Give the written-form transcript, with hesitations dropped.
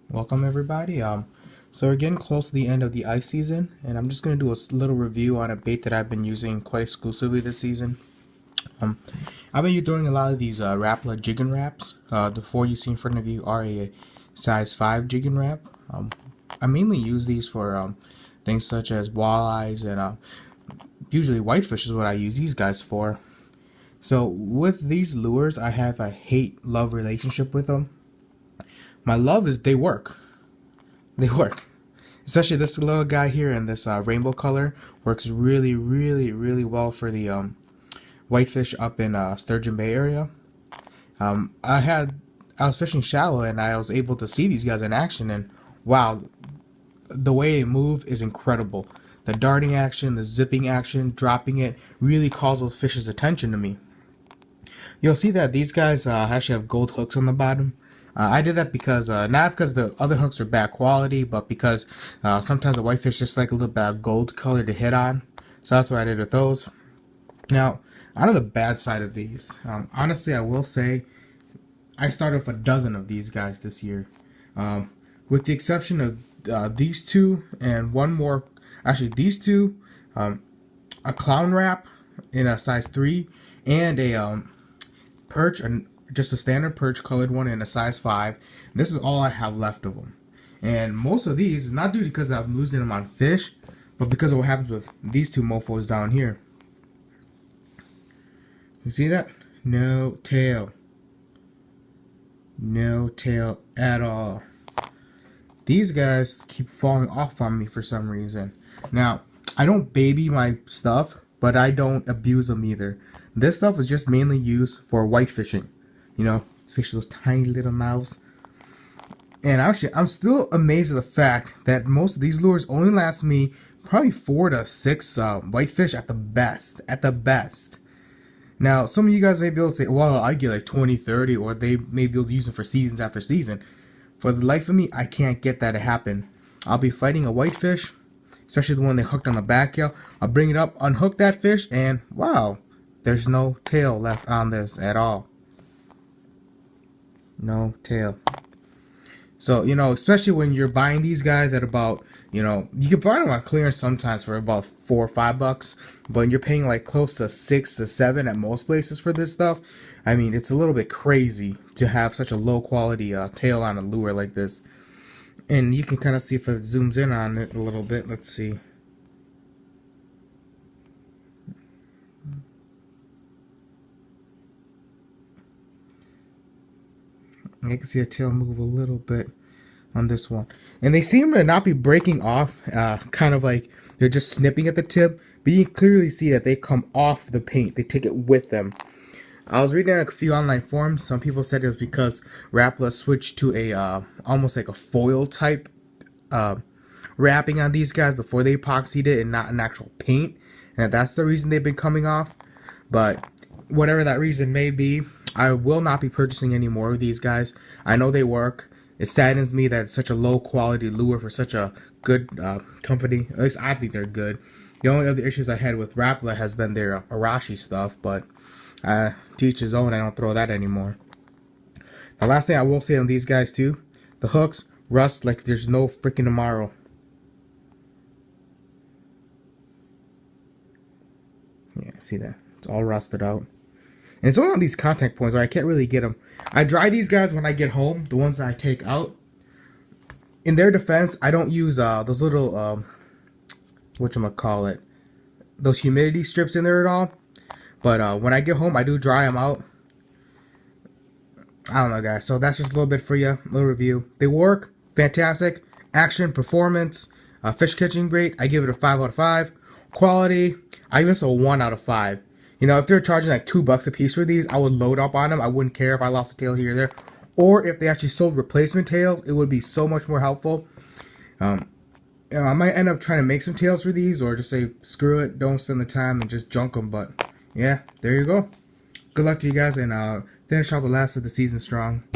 Welcome everybody. So we're getting close to the end of the ice season, and I'm just going to do a little review on a bait that I've been using quite exclusively this season. Um, I've been throwing a lot of these Rapla jigging wraps. The four you see in front of you are a size 5 jigging wrap. I mainly use these for things such as walleyes and usually whitefish is what I use these guys for. So with these lures, I have a hate-love relationship with them. My love is they work. They work. Especially this little guy here in this rainbow color works really well for the whitefish up in Sturgeon Bay area. I was fishing shallow and I was able to see these guys in action, and wow, the way they move is incredible. The darting action, the zipping action, dropping it really calls those fish's attention to me. You'll see that these guys actually have gold hooks on the bottom. I did that because, not because the other hooks are bad quality, but because sometimes the whitefish just like a little bit of gold color to hit on. So that's what I did with those. Now, on the bad side of these, honestly, I will say I started with a dozen of these guys this year. With the exception of these two and one more, actually these two, a clown wrap in a size 3 and a perch, just a standard perch colored one in a size 5. This is all I have left of them. And most of these is not due because I'm losing them on fish, but because of what happens with these two mofos down here. You see that? No tail. No tail at all. These guys keep falling off on me for some reason. Now, I don't baby my stuff, but I don't abuse them either. This stuff is just mainly used for white fishing. You know, fish those tiny little mouths. And actually, I'm still amazed at the fact that most of these lures only last me probably 4 to 6 whitefish at the best. At the best. Now, some of you guys may be able to say, well, I get like 20, 30, or they may be able to use them for seasons after season. For the life of me, I can't get that to happen. I'll be fighting a whitefish, especially the one they hooked on the back heel. I'll bring it up, unhook that fish, and wow, there's no tail left on this at all. No tail. So, you know, especially when you're buying these guys at about, you know, you can find them on clearance sometimes for about $4 or $5, but you're paying like close to 6 to 7 at most places for this stuff. I mean, it's a little bit crazy to have such a low quality tail on a lure like this. And you can kind of see if it zooms in on it a little bit. Let's see. I can see a tail move a little bit on this one, and they seem to not be breaking off, kind of like they're just snipping at the tip, but you can clearly see that they come off the paint. They take it with them. I was reading a few online forums. Some people said it was because Rapla switched to a almost like a foil type wrapping on these guys before they epoxied it and not an actual paint, and that's the reason they've been coming off. But whatever that reason may be, I will not be purchasing any more of these guys. I know they work. It saddens me that it's such a low quality lure for such a good company. At least I think they're good. The only other issues I had with Rapla has been their Arashi stuff, but to each his own. I don't throw that anymore. The last thing I will say on these guys too, the hooks rust like there's no freaking tomorrow. Yeah, see that? It's all rusted out. And it's only on these contact points where I can't really get them. I dry these guys when I get home, the ones that I take out. In their defense, I don't use those little, whatchamacallit, those humidity strips in there at all. But when I get home, I do dry them out. I don't know, guys. So that's just a little bit for you, a little review. They work, fantastic. Action, performance, fish catching great. I give it a 5 out of 5. Quality, I give this a 1 out of 5. You know, if they're charging like $2 a piece for these, I would load up on them. I wouldn't care if I lost a tail here or there. Or if they actually sold replacement tails, it would be so much more helpful. You know, I might end up trying to make some tails for these, or just say, screw it, don't spend the time and just junk them. But yeah, there you go. Good luck to you guys, and finish out the last of the season strong.